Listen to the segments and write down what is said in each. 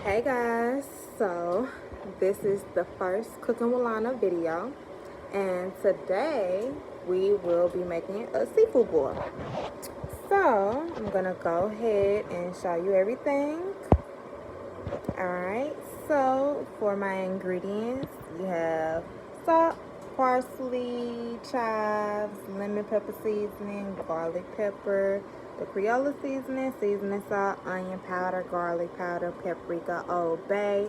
Hey guys, so this is the first Cooking with Lana video, and today we will be making a seafood boil. So I'm gonna go ahead and show you everything. Alright, so for my ingredients, you have salt, parsley, chives, lemon pepper seasoning, garlic pepper, the Crayola seasoning salt, onion powder, garlic powder, paprika, Old Bay,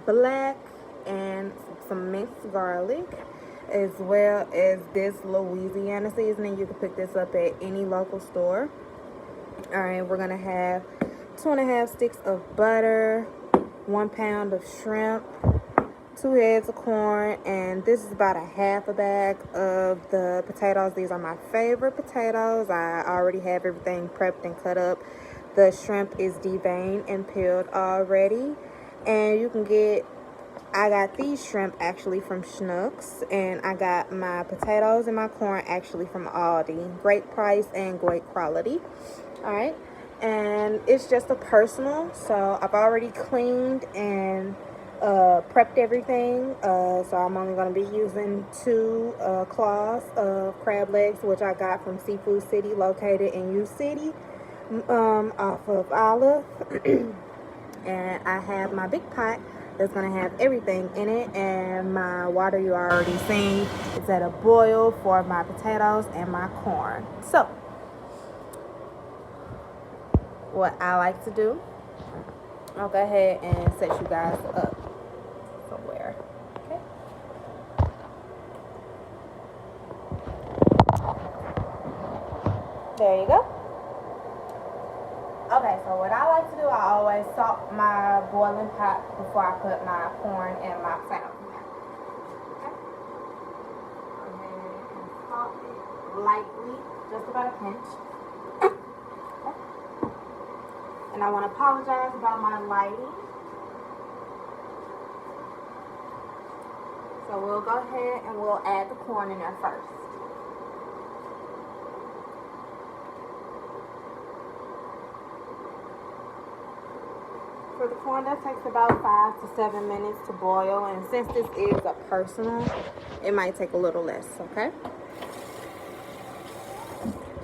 black, and some minced garlic, as well as this Louisiana seasoning. You can pick this up at any local store. Alright, we're gonna have 2.5 sticks of butter, 1 pound of shrimp, 2 heads of corn, and this is about a half a bag of the potatoes. These are my favorite potatoes. I already have everything prepped and cut up. The shrimp is deveined and peeled already, and you can get, I got these shrimp actually from Schnucks, and I got my potatoes and my corn actually from Aldi. Great price and great quality. All right, and it's just a personal, so I've already cleaned and prepped everything, so I'm only going to be using 2 claws of crab legs, which I got from Seafood City, located in U City, off of Olive. And I have my big pot that's going to have everything in it, and my water you already seen is at a boil for my potatoes and my corn. So what I like to do, I'll go ahead and set you guys up somewhere. Okay. There you go. Okay, so what I like to do, I always salt my boiling pot before I put my corn and my potato in there. Okay. Go ahead and salt it lightly, just about a pinch. And I want to apologize about my lighting. So we'll go ahead and we'll add the corn in there first. For the corn, that takes about 5 to 7 minutes to boil. And since this is a personal, it might take a little less, okay?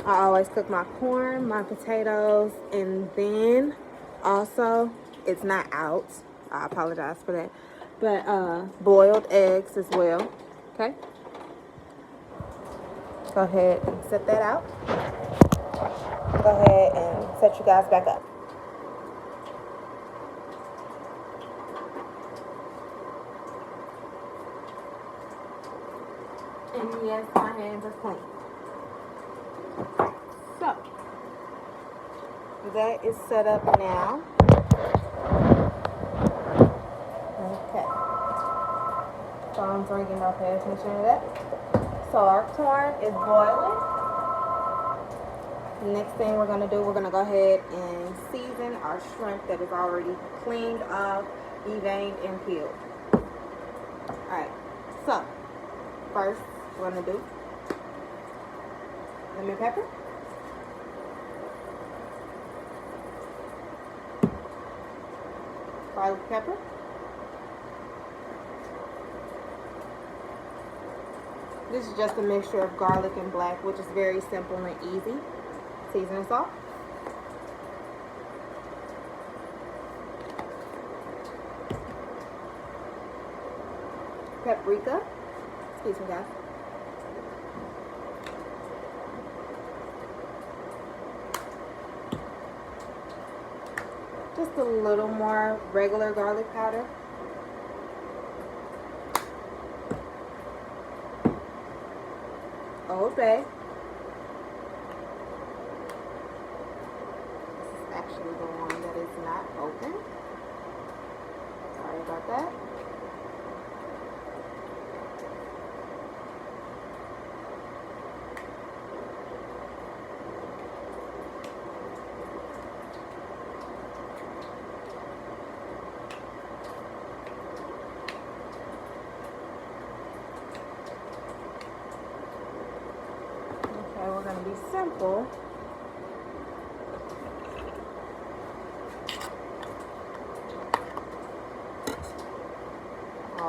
I always cook my corn, my potatoes, and then also, it's not out, I apologize for that, but boiled eggs as well, okay? Go ahead and set that out. Go ahead and set you guys back up. And yes, my hands are clean. So, that is set up now. Okay. Phone's ringing, don't pay attention to that. So our corn is boiling. Next thing we're going to do, we're going to go ahead and season our shrimp that is already cleaned off, deveined, and peeled. Alright, so first we're going to do lemon pepper, garlic pepper, this is just a mixture of garlic and black, which is very simple and easy. Seasoning salt, paprika, excuse me guys, just a little more regular garlic powder, Old Bay. This is actually the one that is not open. Sorry about that. We're going to be simple.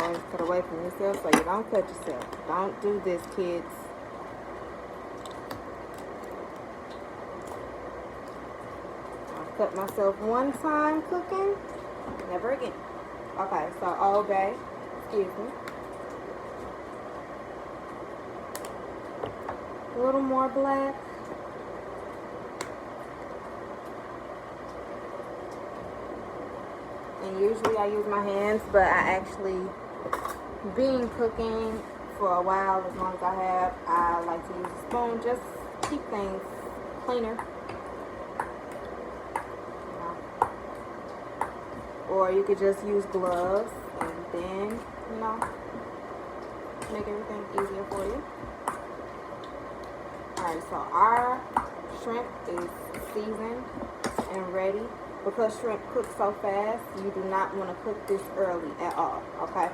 always cut away from yourself so you don't cut yourself. Don't do this, kids. I've cut myself one time cooking, never again. Okay, so Old Bay, excuse me. A little more black. And usually I use my hands, but I actually, being cooking for a while, as long as I like to use a spoon, just keep things cleaner. Or you could just use gloves and then, make everything easier for you. Alright, so our shrimp is seasoned and ready. Because shrimp cooks so fast, you do not want to cook this early at all, okay?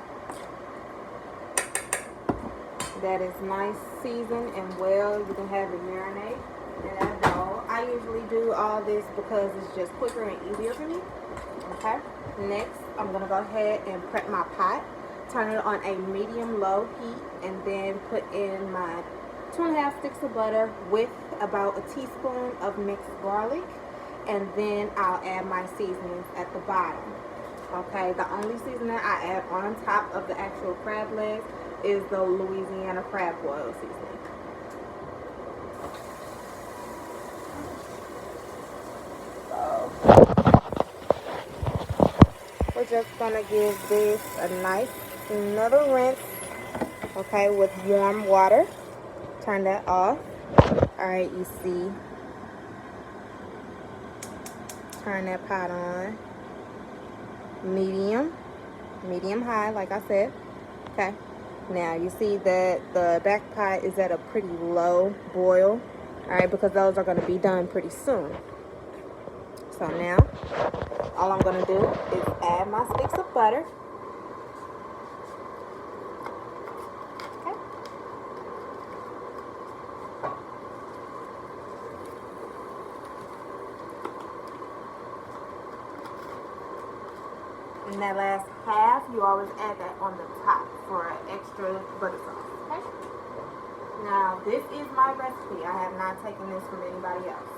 That is nice, seasoned, and well. You can have it marinate in that bowl. I usually do all this because it's just quicker and easier for me, okay? Next, I'm going to go ahead and prep my pot. Turn it on a medium-low heat, and then put in my 2½ sticks of butter with about a teaspoon of mixed garlic. And then I'll add my seasonings at the bottom. Okay, the only seasoning I add on top of the actual crab legs is the Louisiana crab oil seasoning. So we're just gonna give this a nice another rinse, okay, with warm water. Turn that off. Alright, you see. Turn that pot on. Medium high, like I said. Okay. Now you see that the back pot is at a pretty low boil. Alright, because those are going to be done pretty soon. So now, all I'm going to do is add my sticks of butter. Okay. And that last half, you always add that on the top for an extra butter sauce, okay? Now, this is my recipe. I have not taken this from anybody else.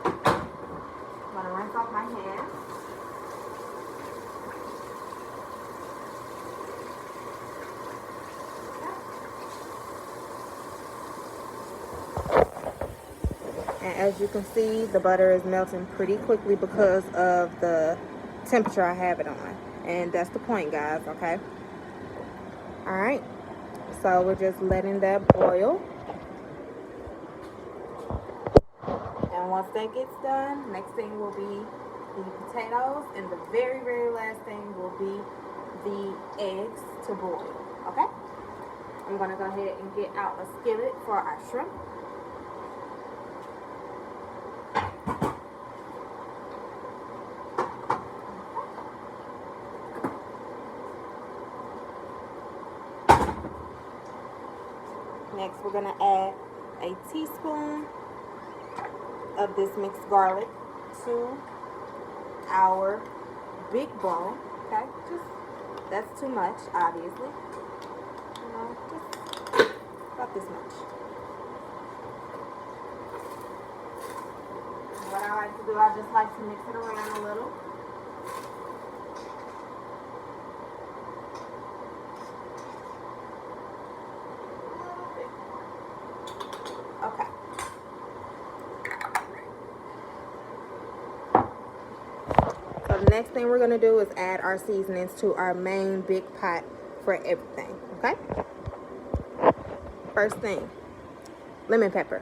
I'm going to rinse off my hands. And as you can see, the butter is melting pretty quickly because of the temperature I have it on. And that's the point, guys, okay? Alright, so we're just letting that boil. And once that gets done, next thing will be the potatoes, and the very, very last thing will be the eggs to boil, okay? I'm going to go ahead and get out a skillet for our shrimp. Next, we're going to add a teaspoon of this mixed garlic to our big bowl. Okay, that's too much, obviously. Just about this much. What I like to do, I just like to mix it around a little. Okay. So the next thing we're going to do is add our seasonings to our main big pot for everything, okay? First thing, lemon pepper.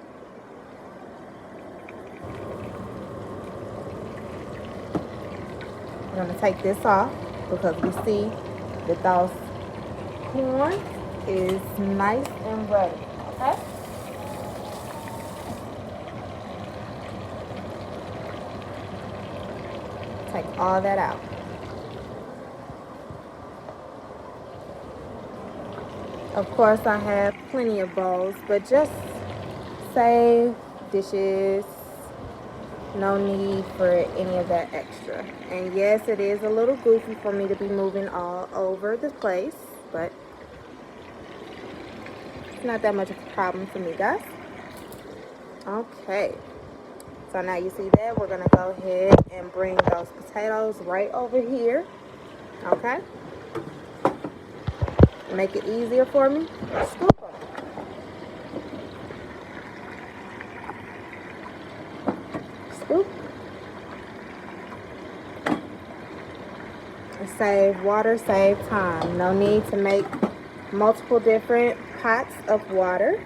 We're going to take this off because we see that those corn is nice and ready, okay? Take all that out. Of course, I have plenty of bowls, but just save dishes, No need for any of that extra. And yes, it is a little goofy for me to be moving all over the place, but it's not that much of a problem for me, guys. Okay. So now you see that, we're gonna go ahead and bring those potatoes right over here. Okay. Make it easier for me. Scoop them. Scoop. Save water, save time. No need to make multiple different pots of water.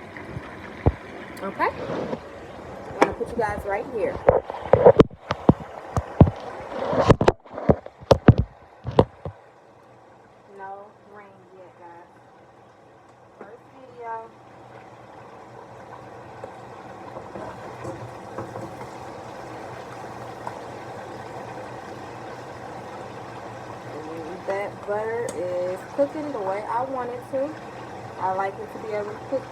Okay. I'm gonna put you guys right here. No rain yet, guys. First video. That butter is cooking the way I want it to. I like it to be able to cook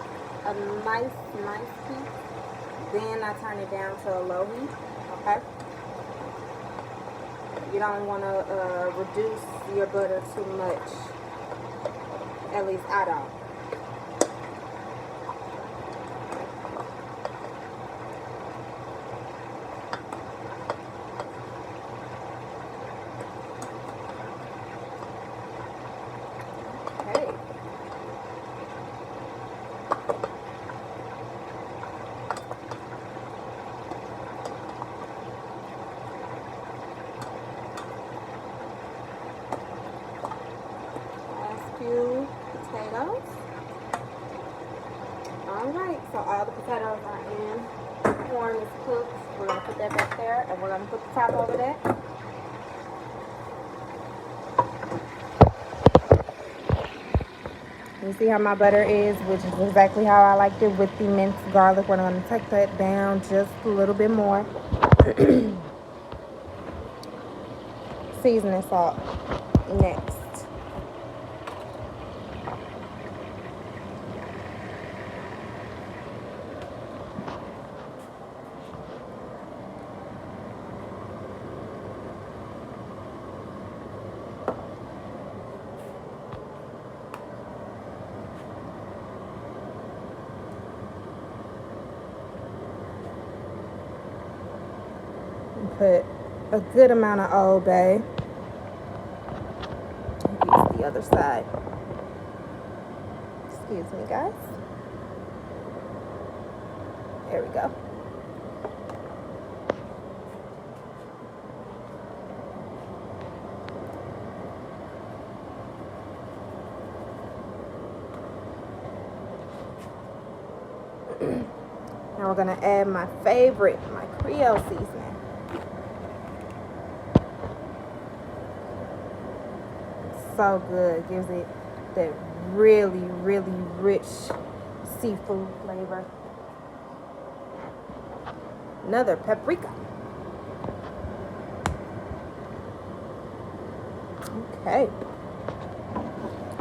a nice heat. Then I turn it down to a low heat. Okay. You don't want to reduce your butter too much. At least I don't. Potatoes. Alright, so all the potatoes are in. The corn is cooked. We're going to put that back there, and we're going to put the top over that. You see how my butter is, which is exactly how I liked it with the minced garlic. We're going to take that down just a little bit more. Seasoning salt next. Put a good amount of Old Bay. Use the other side. Excuse me, guys. There we go. Now we're going to add my favorite, my Creole seasoning. So good. Gives it that really rich seafood flavor. Another paprika. Okay.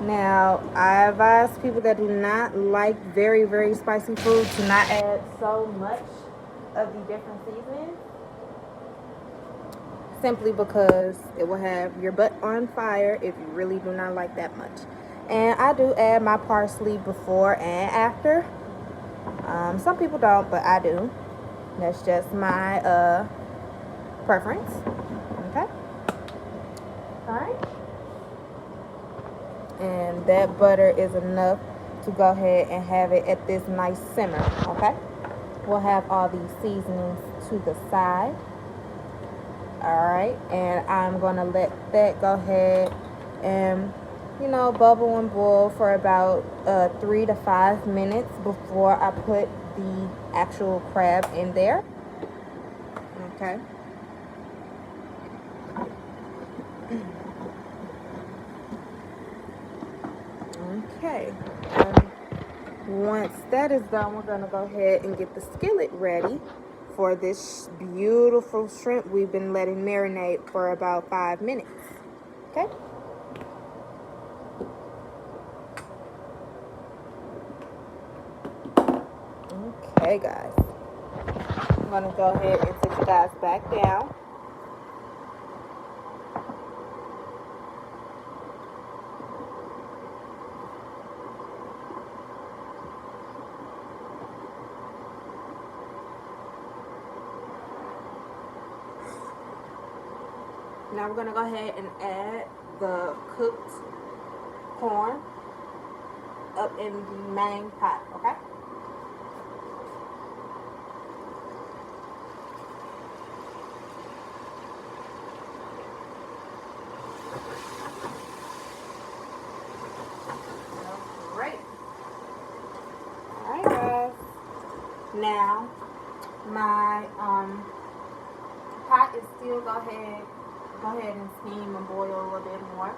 Now, I advise people that do not like very spicy food to not add so much of the different seasonings. Simply because it will have your butt on fire if you really do not like that much. And I do add my parsley before and after. Some people don't, but I do. That's just my preference. Okay. Alright. And that butter is enough to go ahead and have it at this nice simmer. Okay. We'll have all these seasonings to the side. Alright, and I'm going to let that go ahead and, you know, bubble and boil for about 3 to 5 minutes before I put the actual crab in there. Okay. Okay. Once that is done, we're going to go ahead and get the skillet ready for this beautiful shrimp we've been letting marinate for about 5 minutes. Okay. Okay, guys. I'm gonna go ahead and sit you guys back down. Now we're gonna go ahead and add the cooked corn up in the main pot, okay? Great. Alright guys. Now my pot is still go ahead and steam and boil a little bit more.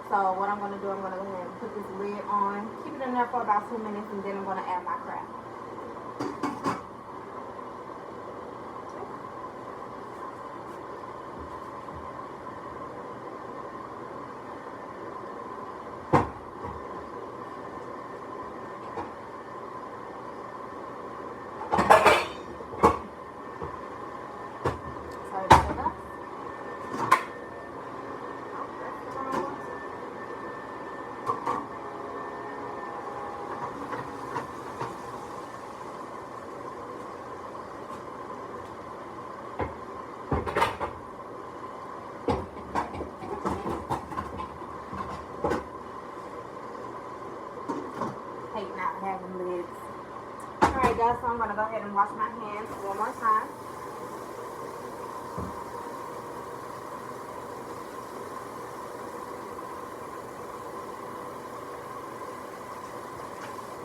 So what I'm gonna do, I'm gonna go ahead and put this lid on, keep it in there for about 2 minutes, and then I'm gonna add my crab. Sorry about that. Hate not having lids. Alright guys, so I'm gonna go ahead and wash my hands one more time.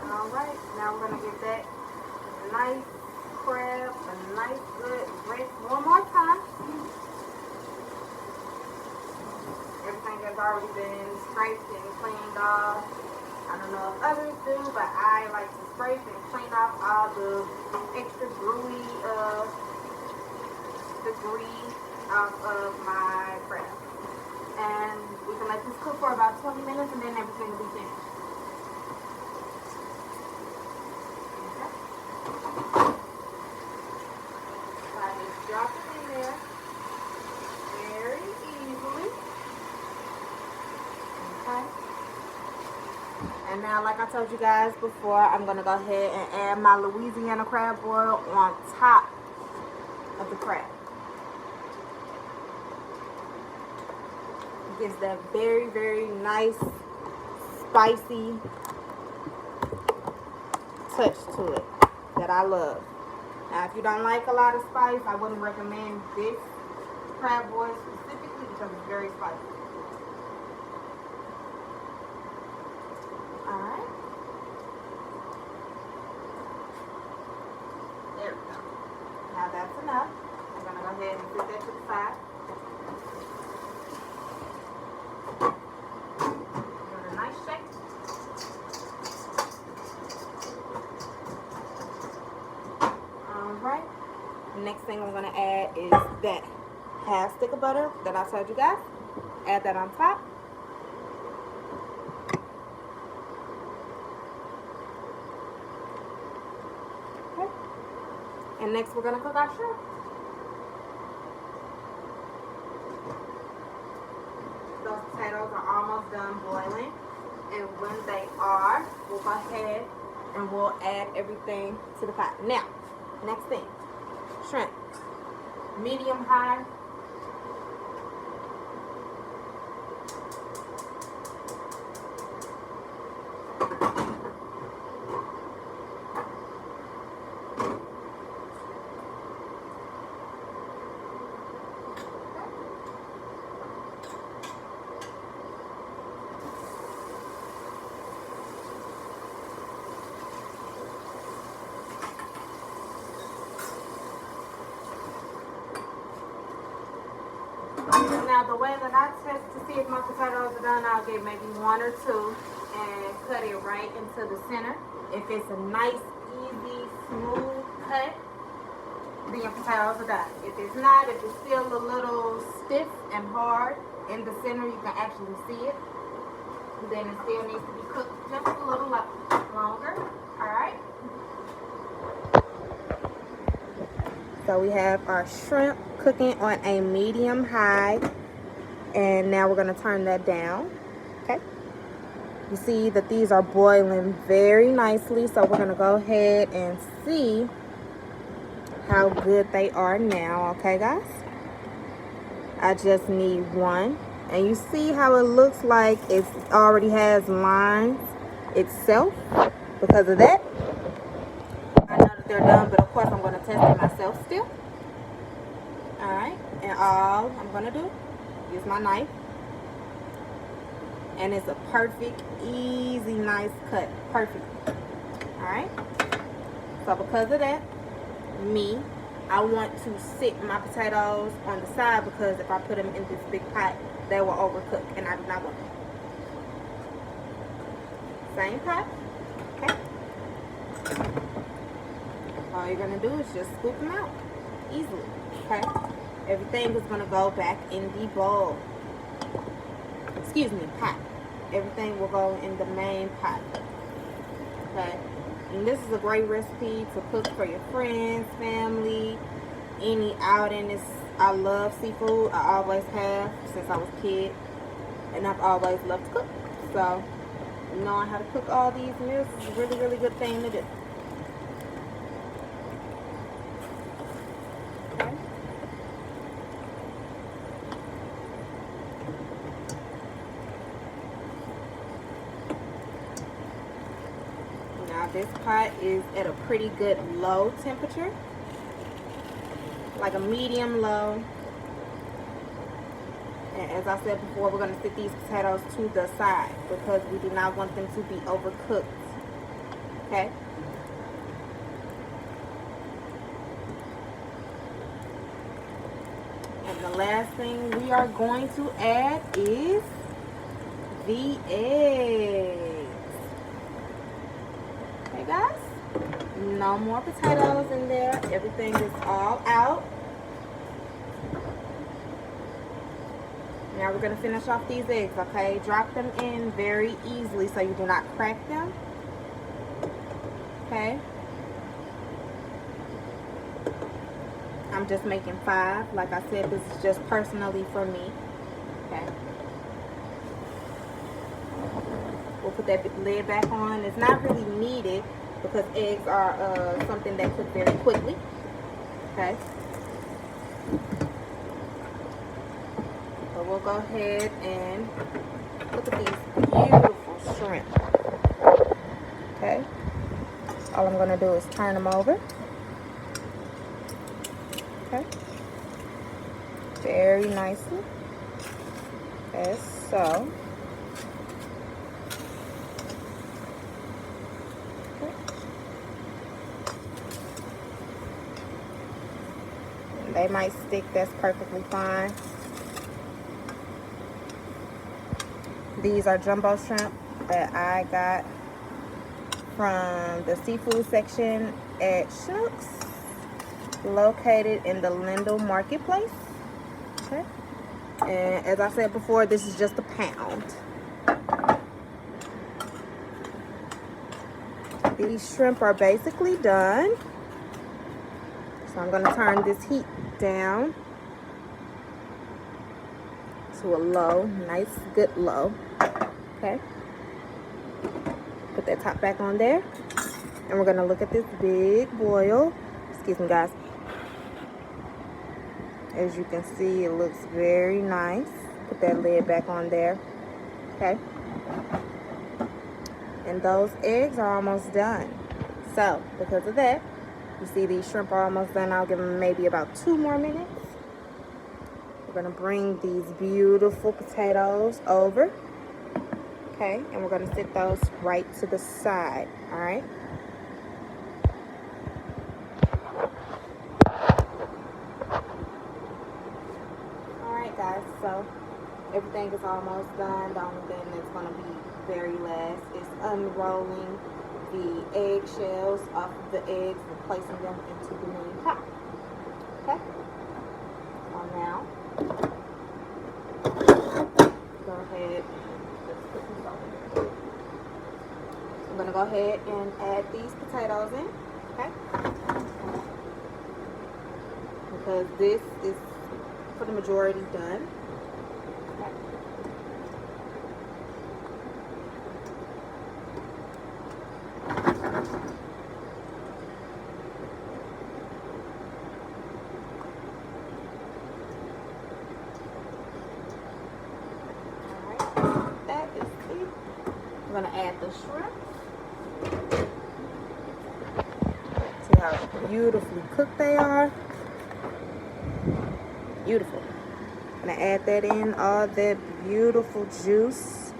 Alright, now we're gonna give that nice crab a nice good rinse one more time. Everything has already been scraped and cleaned off. I don't know if others do, but I like to scrape and clean off all the extra gluey debris off of my crab. And we can let this cook for about 20 minutes and then everything will be finished. Okay. So I just drop it in there very easily. Okay. And now, like I told you guys before, I'm going to go ahead and add my Louisiana crab boil on top of the crab. It gives that very, very nice, spicy touch to it that I love. Now, if you don't like a lot of spice, I wouldn't recommend this crab boil specifically because it's very spicy. Alright. There we go. Now that's enough. I'm going to go ahead and put that to the side. Give it a nice shake. Alright. Next thing I'm going to add is that half stick of butter that I told you guys. Add that on top. And next we're going to cook our shrimp. Those potatoes are almost done boiling. And when they are, we'll go ahead and we'll add everything to the pot. Now, next thing, shrimp. Medium high. Now the way that I test to see if my potatoes are done, I'll get maybe one or two and cut it right into the center. If it's a nice, easy, smooth cut, then your potatoes are done. If it's not, if it's still a little stiff and hard in the center, you can actually see it. Then it still needs to be cooked just a little longer. Alright? So we have our shrimp cooking on a medium high, and now we're going to turn that down. Okay, you see that these are boiling very nicely, so we're going to go ahead and see how good they are now. Okay guys, I just need one, and you see how it looks like it already has lines itself. Because of that, I know that they're done, but of course I'm going to test it myself still. Alright, and all I'm going to do is my knife, and it's a perfect, easy, nice cut. Perfect. Alright, so because of that, I want to sit my potatoes on the side, because if I put them in this big pot, they will overcook, and I do not want them. Same pot. Okay. All you're gonna do is just scoop them out easily. Okay. Everything is gonna go back in the bowl. Excuse me, pot. Everything will go in the main pot. Okay. And this is a great recipe to cook for your friends, family, any outing. I love seafood. I always have since I was a kid, and I've always loved to cook. So knowing how to cook all these meals is a really, really good thing to do. Okay. Now this pot is at a pretty good low temperature, like a medium low. And as I said before, we're going to sit these potatoes to the side because we do not want them to be overcooked. Okay? And the last thing we are going to add is the eggs. Okay, guys? No more potatoes in there. Everything is all out. Now we're going to finish off these eggs, okay? Drop them in very easily so you do not crack them. Okay? I'm just making 5. Like I said, this is just personally for me. Okay? We'll put that lid back on. It's not really needed because eggs are something that cook very quickly. Okay? We'll go ahead and look at these beautiful shrimp. Okay, all I'm going to do is turn them over. Okay, very nicely, as so. Okay. They might stick, that's perfectly fine. These are jumbo shrimp that I got from the seafood section at Schnucks, located in the Lindell Marketplace. Okay. And as I said before, this is just a pound. These shrimp are basically done. So I'm going to turn this heat down to a low, nice, good low. Okay. Put that top back on there. And we're going to look at this big boil. Excuse me, guys. As you can see, it looks very nice. Put that lid back on there. Okay. And those eggs are almost done. So, because of that, you see these shrimp are almost done. I'll give them maybe about 2 more minutes. We're going to bring these beautiful potatoes over. Okay, and we're going to sit those right to the side. All right. All right, guys. So everything is almost done. The only thing that's going to be very last is unrolling the eggshells off of the eggs and placing them into the main pot. Okay. So now, go ahead. I'm going to go ahead and add these potatoes in. Okay. because this is for the majority done. We're going to add the shrimp. See how beautifully cooked they are. Beautiful. I'm going to add that in, all that beautiful juice.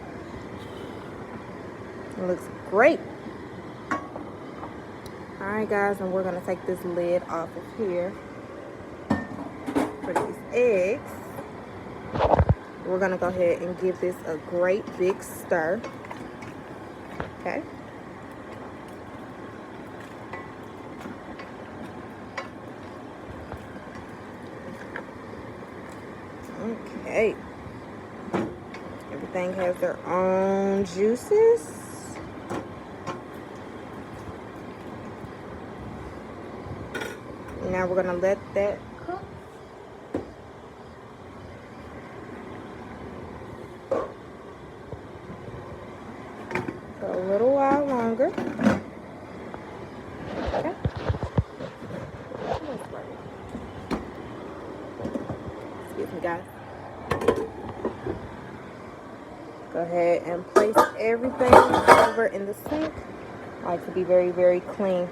It looks great. Alright guys, and we're going to take this lid off of here for these eggs. We're going to go ahead and give this a great big stir. Okay. Okay. Everything has their own juices. Now we're gonna let that cook. For a little while longer. Okay. Excuse me, guys. Go ahead and place everything over in the sink. I like to be very, very clean.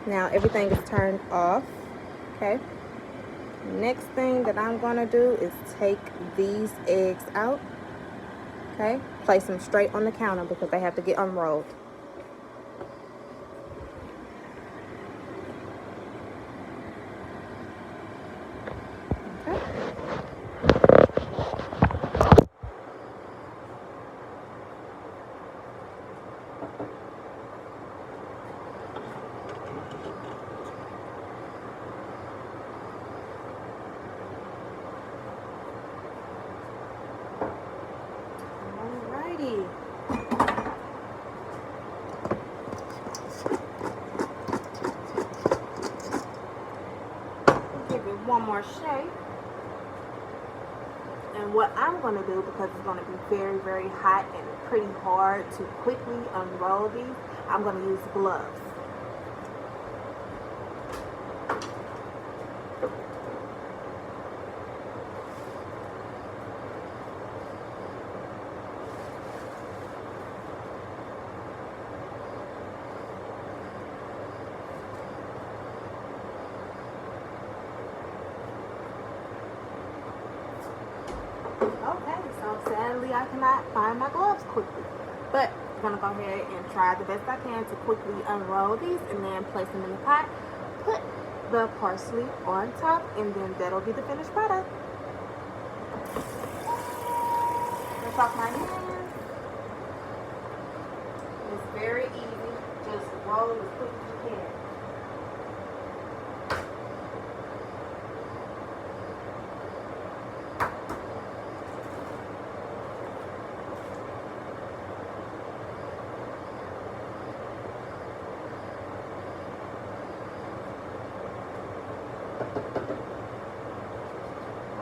Now everything is turned off. Okay. Next thing that I'm gonna do is take these eggs out. Okay, place them straight on the counter because they have to get unrolled. Okay. Alrighty. Give it one more shake. And what I'm going to do, because it's going to be very, very hot and pretty hard to quickly unroll these, I'm going to use gloves. Okay, so sadly I cannot find my gloves quickly, but I'm gonna go ahead and try the best I can to quickly unroll these and then place them in the pot, put the parsley on top, and then that'll be the finished product. Rinse off my hands. It's very easy, just roll as quick as you can.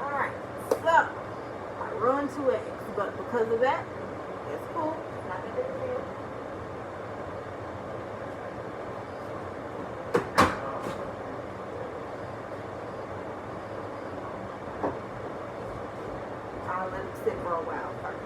Alright, so I ruined 2 eggs, but because of that, it's cool. Not a big deal. I'll let them sit for a while first.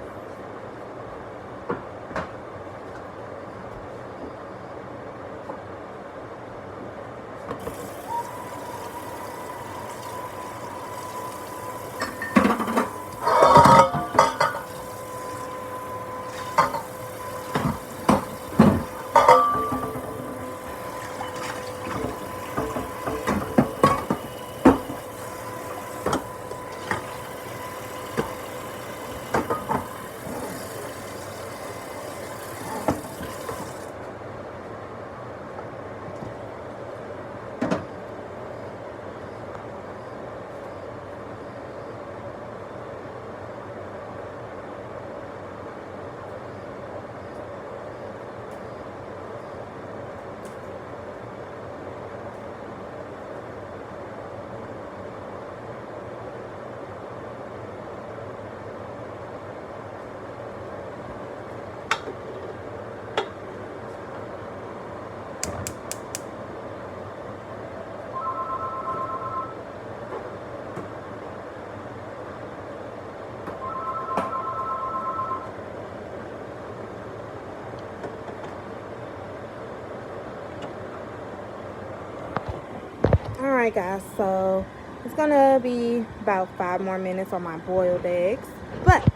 Alright guys, so it's gonna be about 5 more minutes on my boiled eggs, but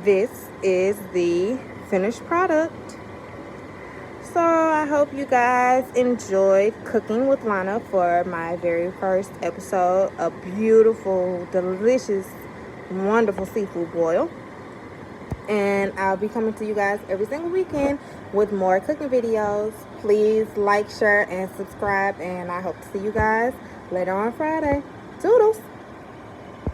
this is the finished product. So I hope you guys enjoyed cooking with Lana for my very first episode. A beautiful, delicious, wonderful seafood boil. And I'll be coming to you guys every single weekend with more cooking videos. Please like, share, and subscribe. And I hope to see you guys later on Friday. Toodles!